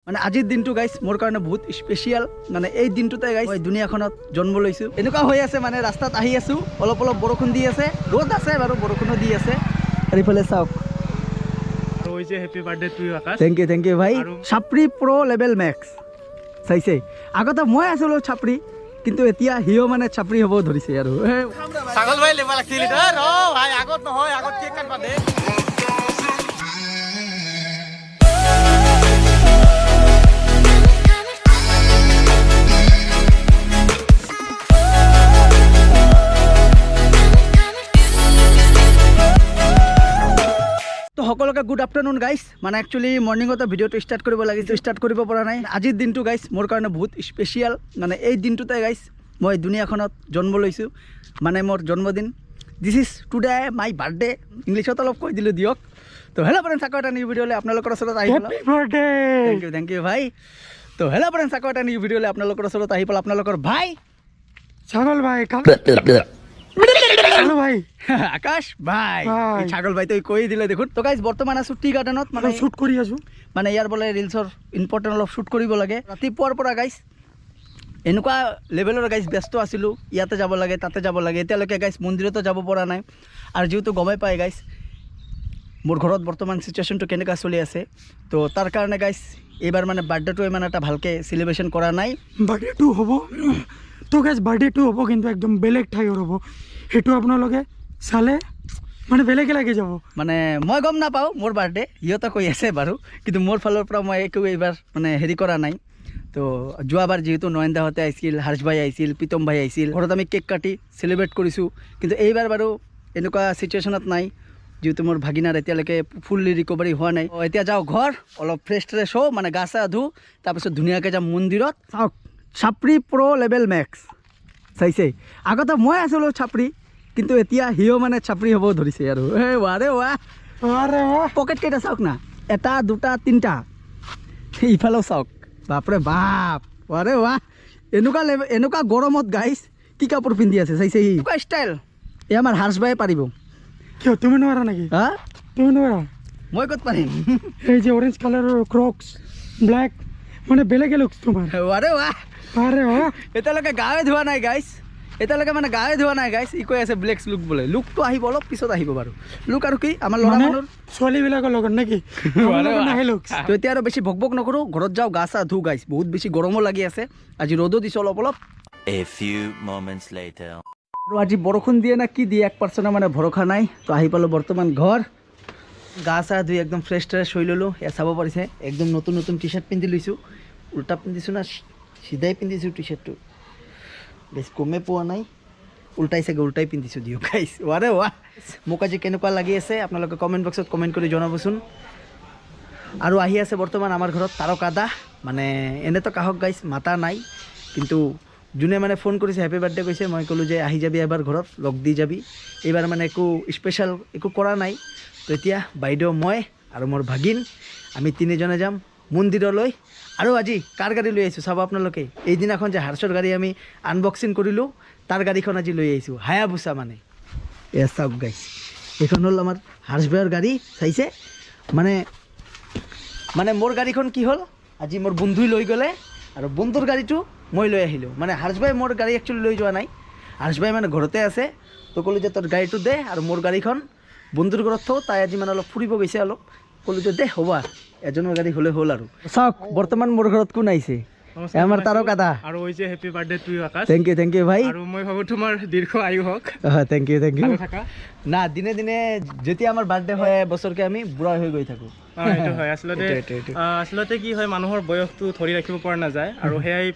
মানে আজিৰ দিনটো গাইছ মোৰ কাৰণে বহুত স্পেচিয়েল। মানে এই দিনটোতে গাইছ মই দুনিয়াখনত জন্ম লৈছোঁ। এনেকুৱা হৈ আছে মানে ৰাস্তাত আহি আছোঁ, অলপ অলপ বৰষুণ দি আছে, ৰ'দ আছে বাৰু, বৰষুণো দি আছে। আৰু ইফালে চাওক, happy birthday to you Akash. Thank you ভাই। চাপৰি প্ৰ' লেভেল মেক্স চাইছে। আগতে মই আছিলোঁ চাপৰি, কিন্তু এতিয়া সিও মানে চাপৰি হ'ব ধৰিছে আৰু ছাগল ভাই লেবা লাগিছিল ভাই, আগত নহয়, আগত কেক কাটবা দে। তো সকলোকে গুড আফটাৰনুন গাইছ। মানে একচুৱেলি মৰ্ণিঙতে ভিডিঅ'টো ষ্টাৰ্ট কৰিব লাগিছিল, ষ্টাৰ্ট কৰিব পৰা নাই। আজিৰ দিনটো গাইছ মোৰ কাৰণে বহুত স্পেচিয়েল। মানে এই দিনটোতে গাইছ মই দুনিয়াখনত জন্ম লৈছোঁ, মানে মোৰ জন্মদিন। This is today my birthday. ইংলিছত অলপ কৈ দিলোঁ দিয়ক। তো হেল্ল' ফ্ৰেণ্ডছ, আকৌ এটা নিউ ভিডিঅ'লৈ আপোনালোকৰ ওচৰত আহি থেংক ইউ ভাই। তো হেল্ল' ফ্ৰেণ্ডছ, আকৌ এটা নিউ ভিডিঅ'লৈ আপোনালোকৰ ওচৰত আহি পেলাই আপোনালোকৰ ভাই ছাগল ভাই ভাই আকাশ ভাই, ছাগল ভাই তো কৈ দিলে দেখোন। তো গাইজ বৰ্তমান আছোঁ টি গাৰ্ডেনত, মানে শ্বুট কৰি আছোঁ। মানে ইয়াৰ বোলে ৰিলছৰ ইম্পৰ্টেণ্ট অলপ শ্বুট কৰিব লাগে। ৰাতিপুৱাৰ পৰা গাইজ এনেকুৱা লেভেলৰ গাইজ ব্যস্ত আছিলোঁ, ইয়াতে যাব লাগে তাতে যাব লাগে। এতিয়ালৈকে গাইজ মন্দিৰতো যাব পৰা নাই। আৰু যিহেতু গমেই পায় গাইজ মোৰ ঘৰত বৰ্তমান চিটুৱেশ্যনটো কেনেকুৱা চলি আছে, তো তাৰ কাৰণে গাইজ এইবাৰ মানে বাৰ্থডেটো ইমান এটা ভালকৈ চেলিব্ৰেশ্যন কৰা নাই। বাৰ্থডেটো হ'ব তো গাইজ, বাৰ্থডেটো হ'ব কিন্তু একদম বেলেগ ঠাইৰ হ'ব। সেইটো আপোনালোকে চালে মানে বেলেগে লাগি যাব। মানে মই গম নাপাওঁ মোৰ বাৰ্থডে, সিহঁতে কৈ আছে বাৰু, কিন্তু মোৰ ফালৰ পৰা মই একো এইবাৰ মানে হেৰি কৰা নাই। তো যোৱাবাৰ যিহেতু নয়নদাহঁতে আহিছিল, হৰ্ষ ভাই আহিছিল, প্ৰীতম ভাই আহিছিল, ঘৰত আমি কেক কাটি চেলিব্ৰেট কৰিছোঁ। কিন্তু এইবাৰ বাৰু এনেকুৱা চিটুৱেশ্যনত নাই, যিহেতু মোৰ ভাগিনাৰ এতিয়ালৈকে ফুল্লি ৰিকভাৰী হোৱা নাই। এতিয়া যাওঁ ঘৰ, অলপ ফ্ৰেছ ট্ৰেছ হওঁ, মানে গা চা ধুওঁ, তাৰপিছত ধুনীয়াকৈ যাম মন্দিৰত। চাওক, চাপৰি প্ৰ' লেভেল মেক্স চাইছে। আগতে মই আছিলোঁ চাপৰি, কিন্তু এতিয়া সিও মানে চাপৰি হ'ব ধৰিছে আৰু পকেট কেইটা চাওক না, এটা দুটা তিনিটা, ইফালেও চাওক, বাপৰে বাপ, আৰে ৱাহ। এনেকুৱা গৰমত গাইছ কি কাপোৰ পিন্ধি আছে চাইছে, সি ষ্টাইল। এই আমাৰ হৰ্ষ ভাই পাৰিব। কিয় তুমি নোৱাৰা নেকি? হা, তুমি নোৱাৰা? মই ক'ত পাৰিম? এই যে অৰেঞ্জ কালাৰৰ ক্ৰক্স, ব্লেক, মানে বেলেগে লুকছ তোমাৰ। আৰে ৱাহ, আৰে ৱাহ। এতিয়ালৈকে গায়ে ধোৱা নাই গাইছ, এতিয়ালৈকে মানে গায়ে ধোৱা নাই গাইছ। ই কৈ আছে ব্লেক লুক বোলে। লুকটো আহিব অলপ পিছত আহিব বাৰু। লুক আৰু কি আমাৰ ল'ৰা মানুহৰ ছোৱালীবিলাকৰ লগত নেকি? নাহে লুকছ। তো এতিয়া আৰু বেছি ভক নকৰোঁ, ঘৰত যাওঁ, গা চা ধুওঁ গাইছ। বহুত বেছি গৰমো লাগি আছে, আজি ৰ'দো দিছে অলপ অলপ। A few moments later. আৰু আজি বৰষুণ দিয়ে না কি দিয়ে 1% মানে ভৰসা নাই। তো আহি পালোঁ বৰ্তমান ঘৰ, গা চা ধুই একদম ফ্ৰেছ ট্ৰেছ হৈ ল'লোঁ। এয়া চাব পাৰিছে, একদম নতুন নতুন টি চাৰ্ট পিন্ধি লৈছোঁ। উল্টা পিন্ধিছোঁ না চিধাই পিন্ধিছোঁ টি চাৰ্টটো, বেছ কমে পোৱা নাই। উল্টাই চাগে উল্টাই পিন্ধিছোঁ দিয়ক গাইছ। আৰে ৱাহ, মোক আজি কেনেকুৱা লাগি আছে আপোনালোকে কমেণ্ট বক্সত কমেণ্ট কৰি জনাবচোন। আৰু আহি আছে বৰ্তমান আমাৰ ঘৰত তাৰকা দা। মানে এনেতো কাহক গাইছ মাতা নাই, কিন্তু যোনে মানে ফোন কৰিছে হেপী বাৰ্থডে কৈছে, মই ক'লোঁ যে আহি যাবি এবাৰ ঘৰত, লগ দি যাবি। এইবাৰ মানে একো স্পেচিয়েল একো কৰা নাই। তো এতিয়া বাইদেউ, মই আৰু মোৰ ভাগিন, আমি তিনিজনে যাম মন্দিৰলৈ। আৰু আজি কাৰ গাড়ী লৈ আহিছোঁ চাব আপোনালোকে। এইদিনাখন যে হৰ্ষৰ গাড়ী আমি আনবক্সিং কৰিলোঁ, তাৰ গাড়ীখন আজি লৈ আহিছোঁ, হায়াবুছা মানে। এয়া চাওক গাইছ, এইখন হ'ল আমাৰ হৰ্ষ ভাইৰ গাড়ী চাইছে। মানে মোৰ গাড়ীখন কি হ'ল, আজি মোৰ বন্ধুই লৈ গ'লে, আৰু বন্ধুৰ গাড়ীটো মই লৈ আহিলোঁ। মানে হৰ্ষ ভাই মোৰ গাড়ী একচুৱেলি লৈ যোৱা নাই, হৰ্ষ ভাই মানে ঘৰতে আছে। তো ক'লোঁ যে তোৰ গাড়ীটো দে আৰু মোৰ গাড়ীখন বন্ধুৰ ঘৰত থওঁ। তাই আজি মানে অলপ ফুৰিব গৈছে, অলপ ক'লোঁ যে দে হ'ব আৰু এজনৰ গাড়ী হ'লে হ'ল আৰু। চাওক বৰ্তমান মোৰ ঘৰত কোন আহিছে, আমাৰ তাৰকা দা। আৰু হৈছে happy birthday to you Akash. Thank you ভাই। আৰু মই ভাবোঁ তোমাৰ দীৰ্ঘ আয়ু হওক। থেংক ইউ ভালে থাকা। না দিনে দিনে যেতিয়া আমাৰ বাৰ্থডে হয় বছৰকে আমি বুঢ়া হৈ গৈ থাকোঁ। সেইটো হয় আচলতে কি হয়, মানুহৰ বয়সটো ধৰি ৰাখিব পৰা নাযায়, আৰু সেয়াই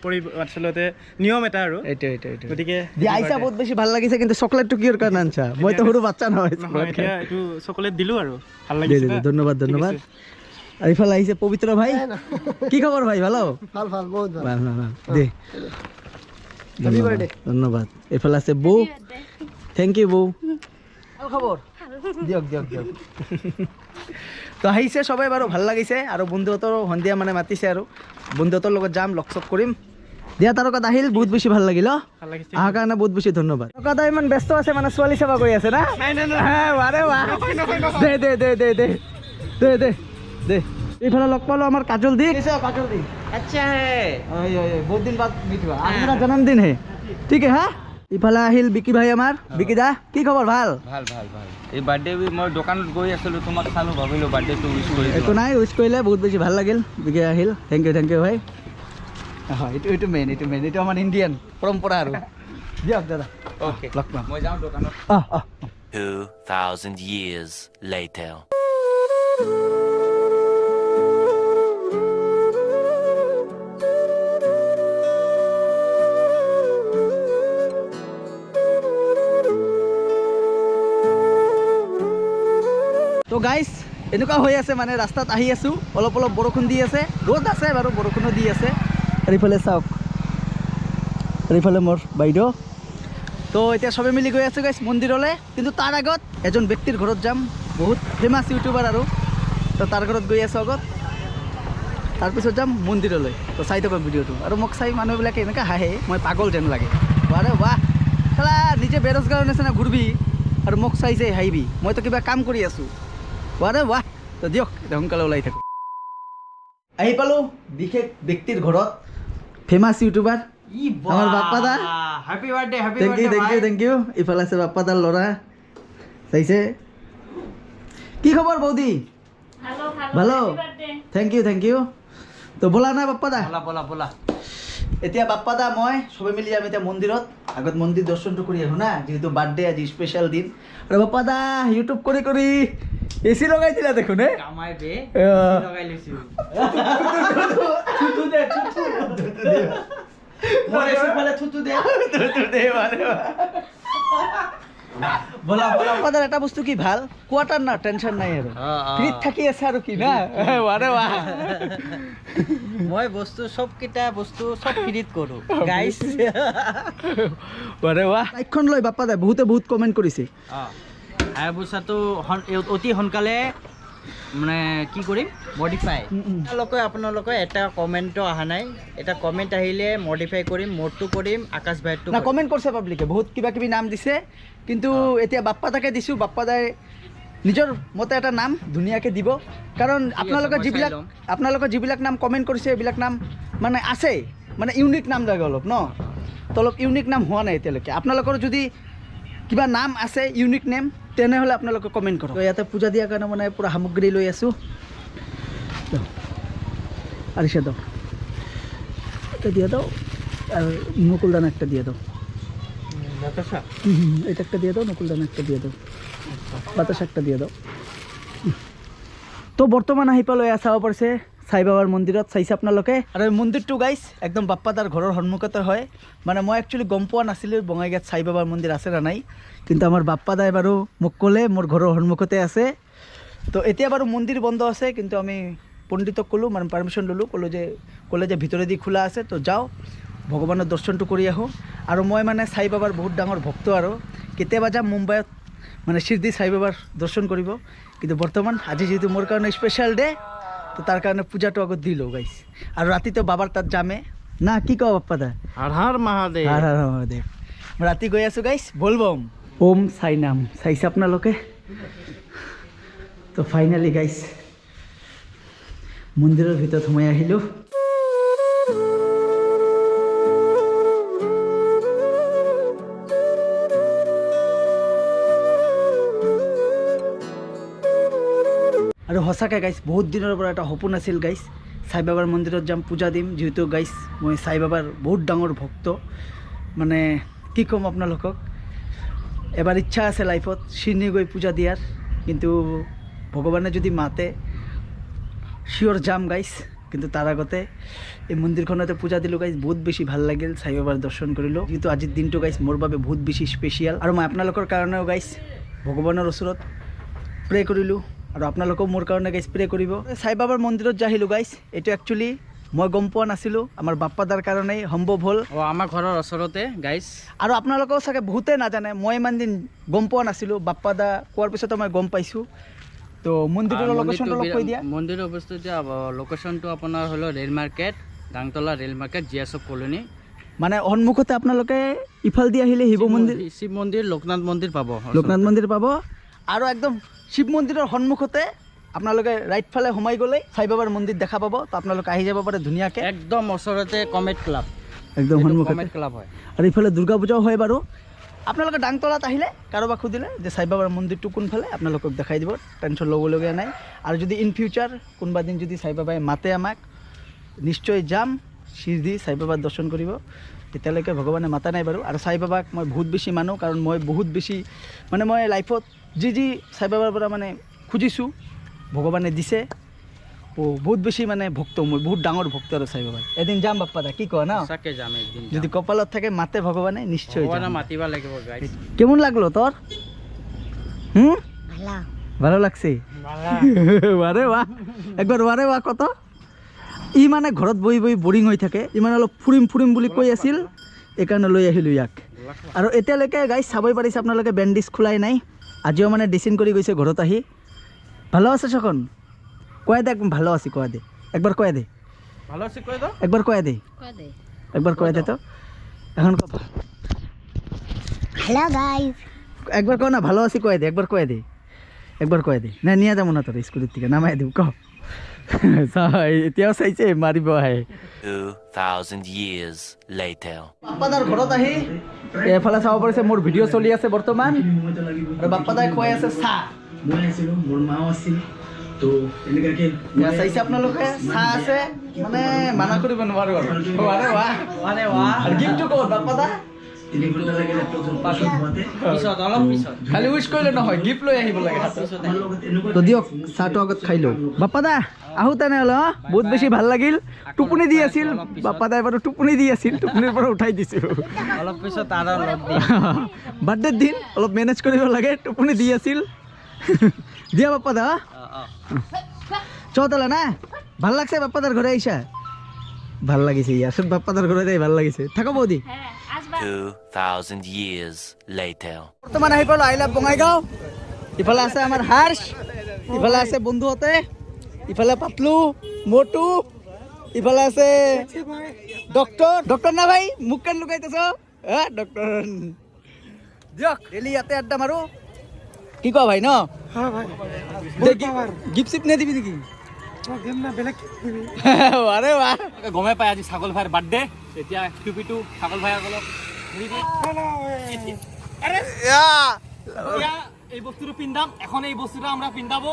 আচলতে নিয়ম এটা আৰু। গতিকে আইছা বহুত বেছি ভাল লাগিছে, কিন্তু চকলেটটো কিহৰ কাৰণে আনছা? মইতো সৰু বাচ্চা নহয়। এতিয়া এইটো চকলেট দিলোঁ আৰু ভাল লাগিছে। ধন্যবাদ। আৰু ইফালে আহিছে পবিত্ৰ ভাই। কি খবৰ ভাই? ভালো? ভাল বহুত ভাল দে, ধন্যবাদ। এইফালে আছে বৌ। থেংক ইউ বৌ। ভাল খবৰ দিয়ক। তো আহিছে সবাই বাৰু, ভাল লাগিছে। আৰু বন্ধুহঁতৰো সন্ধিয়া মানে মাতিছে, আৰু বন্ধুহঁতৰ লগত যাম, লগ চগ কৰিম। দিয়া তাৰকাত আহিল, বহুত বেছি ভাল লাগিল। অহাৰ কাৰণে বহুত বেছি ধন্যবাদ। তাৰকাদা ইমান ব্যস্ত আছে, মানে ছোৱালী সেৱা কৰি আছে না। এইফালে লগ পালো আমার काजल दी काजल दी अच्छा है बहुत दिन बाद मीट हुआ आज मेरा जन्मदिन है ठीक है हाँ ইফালে আহিল বিকি ভাই আমাৰ বিকি দা কি খবৰ ভাল ভাল ভাল ভাল এই বাৰ্থডে মই দোকানত গৈ আছিলোঁ তোমাক চালো ভাবিলোঁ বাৰ্থডেটো উইচ কৰি একো নাই উইচ কৰিলে বহুত বেছি ভাল লাগিল বিকি আহিল থেংক ইউ ভাই হয় এইটো মেইন এইটো আমাৰ ইণ্ডিয়ান পৰম্পৰা আৰু দিয়ক দাদা অ'কে লগ পাম মই যাওঁ দোকানত 2,000 years later. তো গাইজ এনেকুৱা হৈ আছে মানে ৰাস্তাত আহি আছোঁ অলপ বৰষুণ দি আছে ৰ'দ আছে বাৰু বৰষুণো দি আছে আৰু ইফালে চাওক আৰু ইফালে মোৰ বাইদেউ তো এতিয়া চবে মিলি গৈ আছোঁ গাইজ মন্দিৰলৈ কিন্তু তাৰ আগত এজন ব্যক্তিৰ ঘৰত যাম বহুত ফেমাছ ইউটিউবাৰ আৰু তো তাৰ ঘৰত গৈ আছোঁ আগত তাৰপিছত যাম মন্দিৰলৈ তো চাই থাকক ভিডিঅ'টো আৰু মোক চাই মানুহবিলাকে এনেকৈ হাঁহে মই পাগল যেন লাগে আৰে বাহ চালা নিজে বেৰোজগাৰৰ নিচিনা ঘূৰিবি আৰু মোক চাই হাঁহিবি মইতো কিবা কাম কৰি আছোঁ আরে বাহ তো দিয়ক এতিয়া সোনকালে ওলাই থাকোঁ আহি পালোঁ বিশেষ ব্যক্তিৰ ঘৰত ফেমাছ ইউটিউবাৰ আমাৰ বাপ্পা দা হ্যাপি বাৰ্থডে থেংক ইউ ইফালে আছে বাপ্পা দাৰ ল'ৰা চাইছে কি খবৰ বৌদি ভালো থেংক ইউ তো ব'লা না বাপ্পা দা বলা এতিয়া বাপ্পা দা মই চবে মিলি যাম এতিয়া মন্দিৰত আগত মন্দিৰ দৰ্শনটো কৰি আহোঁ না যিহেতু বাৰ্থডে আজি স্পেচিয়েল দিন আৰু বাপ্পা দা ইউটিউব কৰি এচি লগাই দিলা দেখোন কামাই বে লগাই লৈছোঁ এটা বস্তু কি ভাল কোৱাৰ্টাৰ না টেনশ্যন নাই আৰু ফ্ৰীত থাকি আছে আৰু কি না মই বস্তু চবকেইটা বস্তু চব ফ্ৰীত কৰোঁ গাইছ বাইকখন লৈ বাপ্পা দাই বহুত কমেণ্ট কৰিছে হায়াবুছাটো অতি সোনকালে মানে কি কৰিম মডিফাই আপোনালোকে এটা কমেণ্টো অহা নাই এটা কমেণ্ট আহিলে মডিফাই কৰিম মোৰটো কৰিম আকাশ ভাইটো না কমেণ্ট কৰিছে পাব্লিকে বহুত কিবা নাম দিছে কিন্তু এতিয়া বাপ্পা দাকে দিছোঁ বাপ্পা দাই নিজৰ মতে এটা নাম ধুনীয়াকৈ দিব কাৰণ আপোনালোকে যিবিলাক নাম কমেণ্ট কৰিছে এইবিলাক নাম মানে আছে মানে ইউনিক নাম লাগে অলপ ন তো অলপ ইউনিক নাম হোৱা নাই এতিয়ালৈকে আপোনালোকৰ যদি কিবা নাম আছে ইউনিক নেম তেনেহ'লে আপোনালোকে কমেণ্ট কৰক ইয়াতে পূজা দিয়াৰ কাৰণে মানে পূৰা সামগ্ৰী লৈ আছোঁ আৰিছা দাও এটা দিয়ে দাও আর নকুলদানা একটা দিয়ে দাও এটা একটা দিয়ে দাও নকুলদানা একটা দিয়ে দাও বাতাস একটা দিয়ে দাও তো বৰ্তমান আহি পালোঁ এয়া চাব পাৰিছে সাই বাবাৰ মন্দিৰত চাইছে আপোনালোকে আৰু এই মন্দিৰটো গাইছ একদম বাপ্পা দাৰ ঘৰৰ সন্মুখতে হয় মানে মই একচুৱেলি গম পোৱা নাছিলোঁ বঙাইগাঁৱত সাই বাবাৰ মন্দিৰ আছে না নাই কিন্তু আমাৰ বাপ্পা দাই বাৰু মোক ক'লে মোৰ ঘৰৰ সন্মুখতে আছে তো এতিয়া বাৰু মন্দিৰ বন্ধ আছে কিন্তু আমি পণ্ডিতক ক'লোঁ মানে পাৰ্মিশ্যন ল'লোঁ ক'লে যে ভিতৰেদি খোলা আছে তো যাওঁ ভগৱানৰ দৰ্শনটো কৰি আহোঁ আৰু মই মানে সাই বাবাৰ বহুত ডাঙৰ ভক্ত আৰু কেতিয়াবা যাম মুম্বাইত মানে শিৰডি সাই বাবাৰ দৰ্শন কৰিব কিন্তু বৰ্তমান আজি যেহেতু মোৰ কাৰণে স্পেচিয়েল ডে তো তাৰ কাৰণে পূজাটো আগত দি লওঁ গাইছ আৰু ৰাতিটো বাবাৰ তাত যামে না কি কওঁ বাপ্পা দা হৰ হৰ মহাদেৱ হৰ হৰ মহাদেৱ ৰাতি গৈ আছোঁ গাইছ বলবম ওম সাই নাম চাইছে আপোনালোকে তো ফাইনেলি গাইছ মন্দিৰৰ ভিতৰত সোমাই আহিলোঁ আৰু সঁচাকৈ গাইছ বহুত দিনৰ পৰা এটা সপোন আছিল গাইছ সাই বাবাৰ মন্দিৰত যাম পূজা দিম যিহেতু গাইছ মই সাই বাবাৰ বহুত ডাঙৰ ভক্ত মানে কি ক'ম আপোনালোকক এবাৰ ইচ্ছা আছে লাইফত চিনি গৈ পূজা দিয়াৰ কিন্তু ভগৱানে যদি মাতে চিয়'ৰ যাম গাইছ কিন্তু তাৰ আগতে এই মন্দিৰখনতে পূজা দিলোঁ গাইছ বহুত বেছি ভাল লাগিল সাই বাবাৰ দৰ্শন কৰিলোঁ যিহেতু আজিৰ দিনটো গাইছ মোৰ বাবে বহুত বেছি স্পেচিয়েল আৰু মই আপোনালোকৰ কাৰণেও গাইছ ভগৱানৰ ওচৰত প্ৰে কৰিলোঁ আৰু আপোনালোকেও মোৰ কাৰণে গাইছ প্ৰে কৰিব সাই বাবাৰ মন্দিৰত যে আহিলোঁ গাইছ এইটো একচুৱেলি মই গম পোৱা নাছিলোঁ আমাৰ বাপ্পা দাৰ কাৰণেই সম্ভৱ হ'ল আমাৰ ঘৰৰ ওচৰতে গাইছ আৰু আপোনালোকেও চাগে বহুতেই নাজানে মই ইমান দিন গম পোৱা নাছিলোঁ বাপ্পা দা কোৱাৰ পিছতো মই গম পাইছোঁ তো মন্দিৰৰ লোকেশ্যনটো অলপ কৈ দিয়া মন্দিৰৰ অৱস্থিত লোকেশ্যনটো আপোনাৰ হ'ল rail market Dangtala rail market GSF colony মানে সন্মুখতে আপোনালোকে ইফালদি আহিলে শিৱ মন্দিৰ শিৱ মন্দিৰ লোকনাথ মন্দিৰ পাব পাব আৰু একদম শিৱ মন্দিৰৰ সন্মুখতে আপোনালোকে ৰাইট ফালে সোমাই গ'লে সাই বাবাৰ মন্দিৰ দেখা পাব তো আপোনালোকে আহি যাব পাৰে ধুনীয়াকৈ একদম ওচৰতে কমেট ক্লাব একদম সন্মুখতে কমেট ক্লাব হয় আৰু ইফালে দুৰ্গা পূজাও হয় বাৰু আপোনালোকে ডাংতলাত আহিলে কাৰোবাক সুধিলে যে সাই বাবাৰ মন্দিৰটো কোনফালে আপোনালোকক দেখাই দিব টেনশ্যন ল'বলগীয়া নাই আৰু যদি ইন ফিউচাৰ কোনোবা দিন যদি সাই বাবাই মাতে আমাক নিশ্চয় যাম শিৰডি সাই বাবাৰ দৰ্শন কৰিব এতিয়ালৈকে ভগৱানে মাতা নাই বাৰু আৰু সাই বাবাক মই বহুত বেছি মানো কাৰণ মই বহুত বেছি মানে মই লাইফত যি সাই বাবাৰ পৰা মানে খুজিছোঁ ভগৱানে দিছে বহুত বেছি মানে ভক্ত মই বহুত ডাঙৰ ভক্ত আৰু সাই বাবাৰ এদিন যাম বাপ্পা দা কি কোৱা না সঁচাকে যাম একদিন যদি কপালত থাকে মাতে ভগৱানে নিশ্চয় ভগৱানে যাম। মাতিবা লাগিব গাইজ কেমন লাগলো তোৰ ভালো লাগছে আৰে বাহ একবাৰ আৰে বাহ কত ই মানে ঘৰত বহি বহি বৰিং হৈ থাকে ই মানে অলপ ফুৰিম বুলি কৈ আছিল এইকাৰণে লৈ আহিলোঁ ইয়াক আৰু এতিয়ালৈকে গাইজ চাবই পাৰিছে আপোনালোকে বেণ্ডেজ খোলাই নাই আজিও মানে ড্ৰেছিং কৰি গৈছে ঘৰত আহি ভালো আছে সখন কয় দে একদম ভালো আছি কয় দে একবার কয় দে ভালো আছে কৈ দাও একবার কয় দে একবার কয় দে তো এখন কথা হ্যালো গাইস একবার কো না ভালো আছি কয়ে দে একবার কয়ে দে একবার কয়ে দে না নিয়ে যাবো না তোর স্কুলের থেকে নামাই দিব ক এতিয়াও চাইছে মাৰিব আহে 2,000 years later. বাপ্পাদাৰ ঘৰত আহি এফালে চাব পাৰিছে মোৰ ভিডিঅ' চলি আছে বৰ্তমান আৰু বাপ্পাদাই খুৱাই আছে চাহ মই আছিলোঁ মোৰ মাও আছিল তো এনেকুৱাকৈ চাইছে আপোনালোকে চাহ আছে মানে মানা কৰিব নোৱাৰো আৰু আৰে বাহ আৰু গিফ্টটো ক'ত বাপ্পাদা পিছত অলপ পিছত খালি উইচ কৰিলে নহয় গিফ্ট লৈ আহিব লাগে তো দিয়ক চাহটো আগত খাই লওঁ বাপ্পাদা আহোঁ তেনেহ'লে বহুত বেছি ভাল লাগিল টোপনি দি আছিল বাপ্পাদাই বাৰু টোপনি দি আছিল টোপনিৰ পৰা উঠাই দিছোঁ অলপ পিছত আৰু লগ দিম বাৰ্থডেৰ দিন অলপ মেনেজ কৰিব লাগে টোপনি দি আছিল দিয়া বাপ্পাদা চৌতলা না ভাল লাগছে বাপ্পাদাৰ ঘৰে আহিছা ভাল লাগিছে ইয়াৰ বাপ্পাদাৰ ঘৰত আহি ভাল লাগিছে থাকো বৌদি 2,000 years later. বৰ্তমান আহি পালো আই লাভ বঙাইগাঁও ইফালে আছে আমাৰ হাৰ্ষ ইফালে আছে বন্ধুহঁতে ইফালে পাতলু মটু ইফালে আছে ডক্টৰ না ভাই মোক কেন লুকাইতেছ ডক্টৰ দিয়ক ডেইলি ইয়াতে আড্ডা মাৰো কি কোৱা ভাই ন হ্যাঁ ভাই গিফ্ট চিফ্ট নিদিবি নেকি দিম না বেলেগ কি দিবি আৰে বাহ গমে পাই আজি ছাগল ভাইৰ বাৰ্থডে এতিয়া টুপিটো ছাগল ভাইসকলক এই বস্তুটো পিন্ধাম এখন এই বস্তুটো আমরা পিন্ধাবো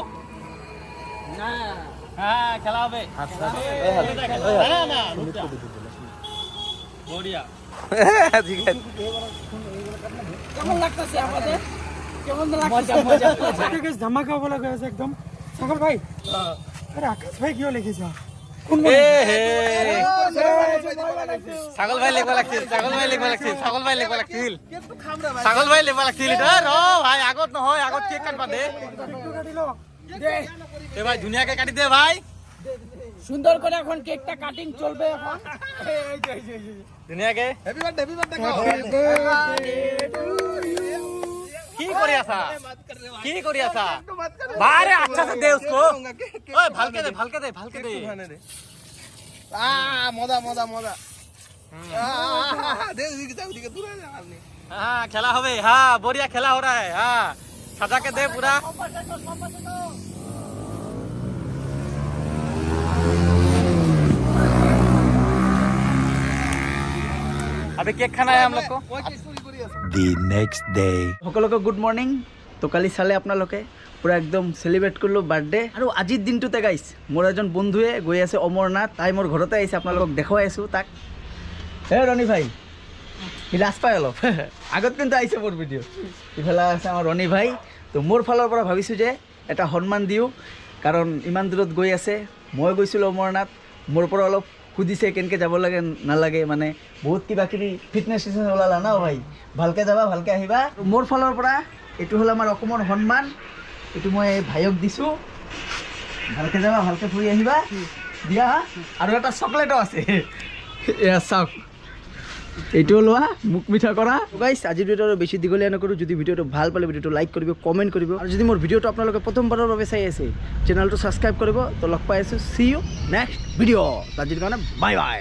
হ্যাঁ খেলা হবে বঢ়িয়া কেমন লাগতেছে আমাদের কেমন লাগতেছে ধামাকা হবো লাগে আছে একদম সকল ভাই আরে আকাশ ভাই কিয় লিখিছা কোন ছাগল ভাই লেখবা লাগছিল ছাগল ভাই লেখবা লাগছিল ছাগল ভাই লেখবা লাগছিল ছাগল ভাই লেখবা লাগছিল ৰ ভাই আগত নহয় আগত কেক কাটবা দে এ ভাই ধুনীয়াকে কাটি দে ভাই সুন্দর করে এখন কেকটা কাটিং চলবে এখন ধুনীয়াকে কি কৰি আছা কি কৰি আছা বারে আচ্ছা সে দে उसको ওই ভালকে দে ভালকে দে ভালকে দে हाँ खेला হবে हाँ बढ़िया खेला हो रहा है हाँ सजा के दे पूरा अभी केक खाना है हम लोग को The next day. সকলোকে গুড মৰ্ণিং তো কালি চালে আপোনালোকে পুৰা একদম চেলিব্ৰেট কৰিলোঁ বাৰ্থডে আৰু আজিৰ দিনটোতে গাইছ মোৰ এজন বন্ধুৱে গৈ আছে অমৰনাথ তাই মোৰ ঘৰতে আহিছে আপোনালোকক দেখুৱাই আছোঁ তাক হে ৰণী ভাই সি লাজ পায় অলপ আগত কিন্তু আহিছে মোৰ ভিডিঅ' ইফালে আছে আমাৰ ৰণী ভাই তো মোৰ ফালৰ পৰা ভাবিছোঁ যে এটা সন্মান দিওঁ কাৰণ ইমান দূৰত গৈ আছে মই গৈছিলোঁ অমৰনাথ মোৰ পৰা অলপ সুধিছে কেনেকৈ যাব লাগে নালাগে মানে বহুত কিবা কিবি ফিটনেছ চিটনেছ ওলালা ন ভাই ভালকৈ যাবা ভালকৈ আহিবা মোৰ ফালৰ পৰা এইটো হ'ল আমাৰ অসমৰ সন্মান এইটো মই ভাইক দিছোঁ ভালকৈ যাবা ভালকৈ ফুৰি আহিবা দিয়া আৰু এটা চকলেটো আছে এয়া চাওক এইটোও লোৱা মুখ মিঠা কৰা গাইছ আজিৰ ভিডিঅ'টো আৰু বেছি দীঘলীয়া নকৰোঁ যদি ভিডিঅ'টো ভাল পালে ভিডিঅ'টো লাইক কৰিব কমেণ্ট কৰিব আৰু যদি মোৰ ভিডিঅ'টো আপোনালোকে প্ৰথমবাৰৰ বাবে চাই আছে চেনেলটো ছাবস্ক্ৰাইব কৰিব তো লগ পাই আছোঁ চি ইউ নেক্সট ভিডিঅ' আজিৰ কাৰণে বাই বাই